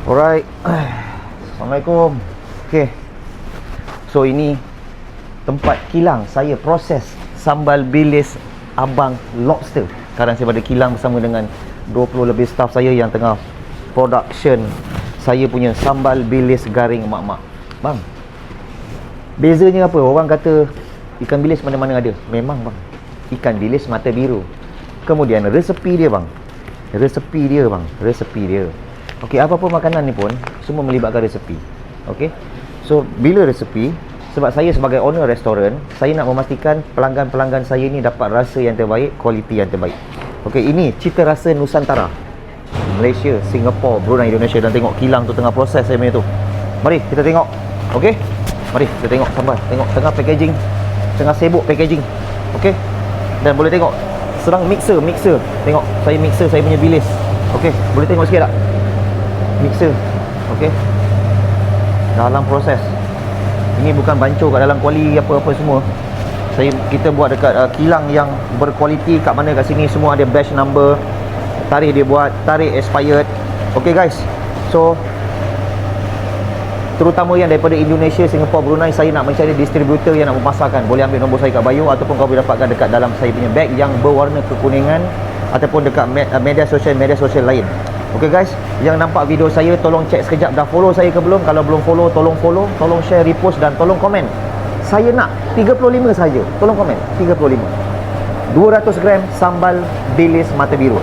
Alright. Assalamualaikum. Okay. So ini tempat kilang saya proses sambal bilis Abang Lobster. Sekarang saya pada kilang bersama dengan 20 lebih staff saya yang tengah production saya punya sambal bilis garing mak-mak. Bang, bezanya apa? Orang kata ikan bilis mana-mana ada. Memang bang, ikan bilis mata biru. Kemudian resepi dia bang. Resepi dia. Okey, apa-apa makanan ni pun semua melibatkan resepi. Okey. So, bila resepi, sebab saya sebagai owner restoran, saya nak memastikan pelanggan-pelanggan saya ni dapat rasa yang terbaik, kualiti yang terbaik. Okey, ini cita rasa Nusantara. Malaysia, Singapura, Brunei, Indonesia, dan tengok kilang tu tengah proses saya punya tu. Mari kita tengok. Okey. Mari kita tengok sambal. Tengok tengah packaging. Tengah sibuk packaging. Okey. Dan boleh tengok serang mixer. Tengok saya mixer saya punya bilis. Okey, boleh tengok sikit tak? Mixer. Okey. Dalam proses. Ini bukan bancuh kat dalam kuali apa-apa semua. Kita buat dekat kilang yang berkualiti. Kat mana kat sini semua ada batch number. Tarikh dia buat, tarikh expired. Okey guys. So terutama yang daripada Indonesia, Singapura, Brunei, saya nak mencari distributor yang nak memasarkan. Boleh ambil nombor saya kat bio, ataupun kau boleh dapatkan dekat dalam saya punya bag yang berwarna kekuningan, ataupun dekat media sosial lain. Okey guys, yang nampak video saya tolong cek sekejap dah follow saya ke belum. Kalau belum follow, tolong share, repost dan tolong komen. Saya nak 35 saja. Tolong komen 35. 200 gram sambal bilis mata biru.